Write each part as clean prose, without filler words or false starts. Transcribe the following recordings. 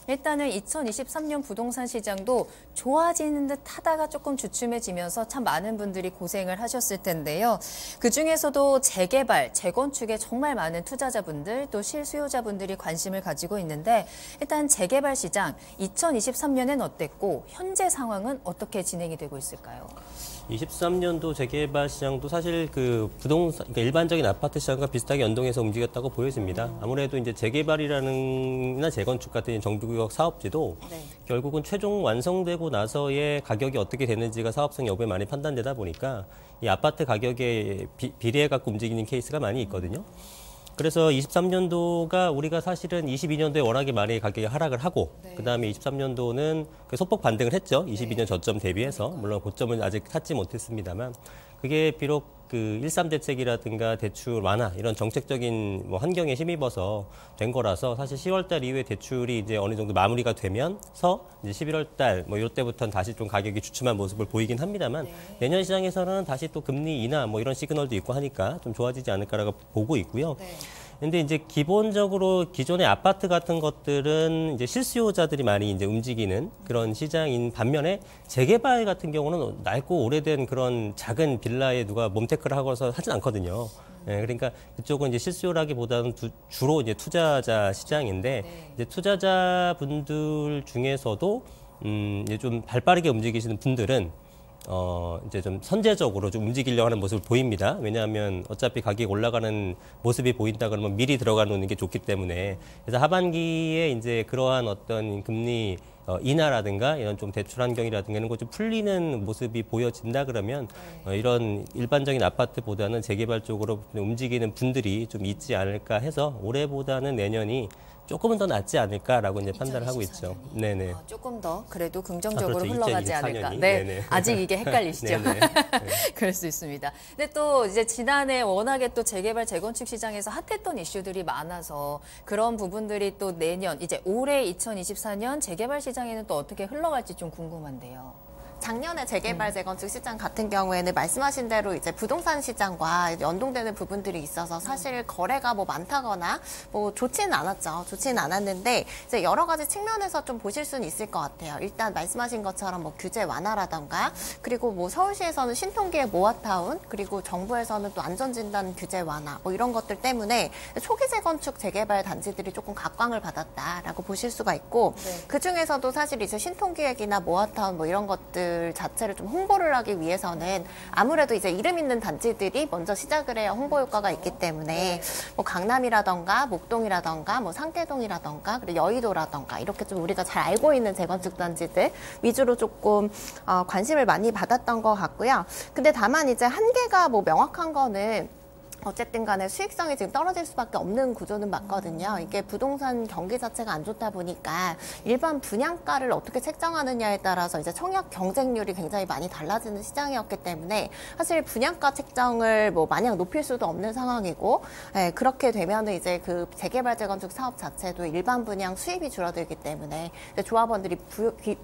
일단은 2023년 부동산 시장도 좋아지는 듯 하다가 조금 주춤해지면서 참 많은 분들이 고생을 하셨을 텐데요. 그중에서도 재개발, 재건축에 정말 많은 투자자분들 또 실수요자분들이 관심을 가지고 있는데 일단 재개발 시장 2023년엔 어땠고 현재 상황은 어떻게 진행이 되고 있을까요? 23년도 재개발 시장도 사실 그 부동산, 그러니까 일반적인 아파트 시장과 비슷하게 연동해서 움직였다고 보여집니다. 아무래도 이제 재개발이라는나 재건축 같은 정비구역 사업지도 결국은 최종 완성되고 나서의 가격이 어떻게 되는지가 사업성 여부에 많이 판단되다 보니까 이 아파트 가격에 비례해 갖고 움직이는 케이스가 많이 있거든요. 그래서 23년도가 우리가 사실은 22년도에 워낙에 많이 가격이 하락을 하고 그다음에 23년도는 그 소폭 반등을 했죠. 22년 저점 대비해서. 물론 고점은 아직 탔지 못했습니다만 그게 비록 그 13 대책이라든가 대출 완화 이런 정책적인 뭐 환경에 힘입어서 된 거라서 사실 10월 달 이후에 대출이 이제 어느 정도 마무리가 되면서 이제 11월 달 뭐 이럴 때부터는 다시 좀 가격이 주춤한 모습을 보이긴 합니다만 내년 시장에서는 다시 또 금리 인하 뭐 이런 시그널도 있고 하니까 좀 좋아지지 않을까라고 보고 있고요. 근데 이제 기본적으로 기존의 아파트 같은 것들은 이제 실수요자들이 많이 이제 움직이는 그런 시장인 반면에 재개발 같은 경우는 낡고 오래된 그런 작은 빌라에 누가 몸테크를 하고서 하진 않거든요. 예, 그러니까 그쪽은 이제 실수요라기보다는 주로 이제 투자자 시장인데 이제 투자자분들 중에서도 이제 좀 발빠르게 움직이시는 분들은 이제 좀 선제적으로 좀 움직이려고 하는 모습을 보입니다. 왜냐하면 어차피 가격이 올라가는 모습이 보인다 그러면 미리 들어가 놓는 게 좋기 때문에. 그래서 하반기에 이제 그러한 어떤 금리 인하라든가 이런 좀 대출 환경이라든가 이런 거 좀 풀리는 모습이 보여진다 그러면 이런 일반적인 아파트보다는 재개발 쪽으로 움직이는 분들이 좀 있지 않을까 해서 올해보다는 내년이 조금은 더 낫지 않을까라고 이제 판단을 하고 있죠. 네네. 조금 더 그래도 긍정적으로 그렇죠. 흘러가지 2024년이. 않을까. 네, 네네. 아직 이게 헷갈리시죠. 그럴 수 있습니다. 근데 또 이제 지난해 워낙에 또 재개발 재건축 시장에서 핫했던 이슈들이 많아서 그런 부분들이 또 내년 이제 올해 2024년 재개발 시장에는 또 어떻게 흘러갈지 좀 궁금한데요. 작년에 재개발 재건축 시장 같은 경우에는 말씀하신 대로 이제 부동산 시장과 연동되는 부분들이 있어서 사실 거래가 뭐 많다거나 뭐 좋지는 않았죠. 좋지는 않았는데 이제 여러 가지 측면에서 좀 보실 수는 있을 것 같아요. 일단 말씀하신 것처럼 뭐 규제 완화라던가 그리고 뭐 서울시에서는 신통기의 모아타운 그리고 정부에서는 또 안전진단 규제 완화 뭐 이런 것들 때문에 초기 재건축 재개발 단지들이 조금 각광을 받았다라고 보실 수가 있고 그 중에서도 사실 이제 신통기획이나 모아타운 뭐 이런 것들 자체를 좀 홍보를 하기 위해서는 아무래도 이제 이름 있는 단지들이 먼저 시작을 해야 홍보 효과가 있기 때문에 뭐 강남이라던가 목동이라던가 뭐 상계동이라던가 그리고 여의도라던가 이렇게 좀 우리가 잘 알고 있는 재건축 단지들 위주로 조금 관심을 많이 받았던 것 같고요. 근데 다만 이제 한계가 뭐 명확한 거는 어쨌든 간에 수익성이 지금 떨어질 수밖에 없는 구조는 맞거든요. 이게 부동산 경기 자체가 안 좋다 보니까 일반 분양가를 어떻게 책정하느냐에 따라서 이제 청약 경쟁률이 굉장히 많이 달라지는 시장이었기 때문에 사실 분양가 책정을 뭐 마냥 높일 수도 없는 상황이고 그렇게 되면은 이제 그 재개발 재건축 사업 자체도 일반 분양 수입이 줄어들기 때문에 조합원들이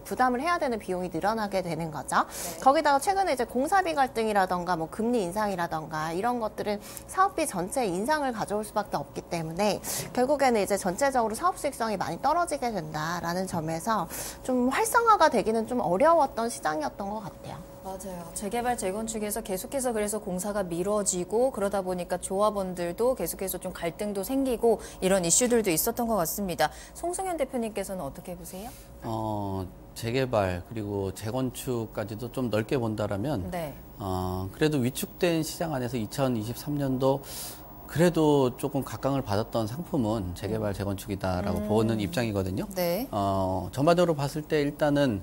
부담을 해야 되는 비용이 늘어나게 되는 거죠. 거기다가 최근에 이제 공사비 갈등이라던가 뭐 금리 인상이라던가 이런 것들은 사업비 전체 인상을 가져올 수밖에 없기 때문에 결국에는 이제 전체적으로 사업 수익성이 많이 떨어지게 된다라는 점에서 좀 활성화가 되기는 좀 어려웠던 시장이었던 것 같아요. 맞아요. 재개발 재건축에서 계속해서 그래서 공사가 미뤄지고 그러다 보니까 조합원들도 계속해서 좀 갈등도 생기고 이런 이슈들도 있었던 것 같습니다. 송승현 대표님께서는 어떻게 보세요? 재개발 그리고 재건축까지도 좀 넓게 본다라면 그래도 위축된 시장 안에서 2023년도 그래도 조금 각광을 받았던 상품은 재개발 재건축이다라고 보는 입장이거든요. 전반적으로 봤을 때 일단은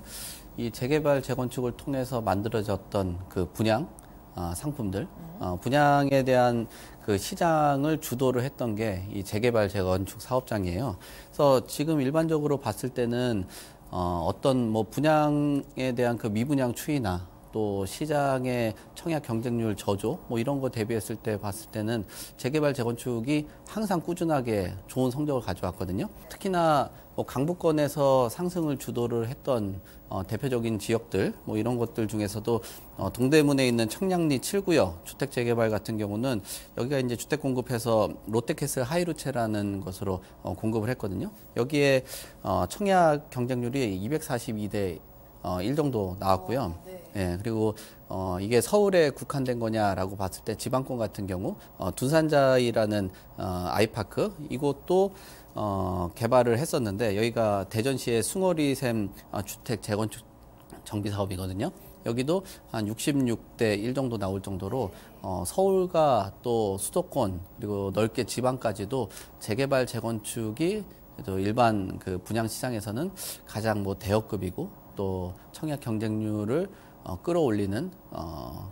이 재개발 재건축을 통해서 만들어졌던 그 분양 상품들 분양에 대한 그 시장을 주도를 했던 게 이 재개발 재건축 사업장이에요. 그래서 지금 일반적으로 봤을 때는 어떤 뭐 분양에 대한 그 미분양 추이나 또 시장의 청약 경쟁률 저조 뭐 이런 거 대비했을 때 봤을 때는 재개발 재건축이 항상 꾸준하게 좋은 성적을 가져왔거든요. 특히나 뭐 강북권에서 상승을 주도를 했던 대표적인 지역들 뭐 이런 것들 중에서도 동대문에 있는 청량리 7구역 주택 재개발 같은 경우는 여기가 이제 주택 공급해서 롯데캐슬 하이루체라는 것으로 공급을 했거든요. 여기에 청약 경쟁률이 242대 1 정도 나왔고요. 예, 그리고 이게 서울에 국한된 거냐라고 봤을 때 지방권 같은 경우 둔산자이라는 아이파크 이곳도 개발을 했었는데 여기가 대전시의 숭어리샘 주택 재건축 정비 사업이거든요. 여기도 한 66대 1 정도 나올 정도로 서울과 또 수도권 그리고 넓게 지방까지도 재개발 재건축이 또 일반 그 분양 시장에서는 가장 뭐 대여급이고 또 청약 경쟁률을 끌어올리는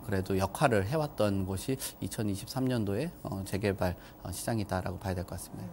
그래도 역할을 해왔던 곳이 2023년도에 재개발 시장이다라고 봐야 될 것 같습니다.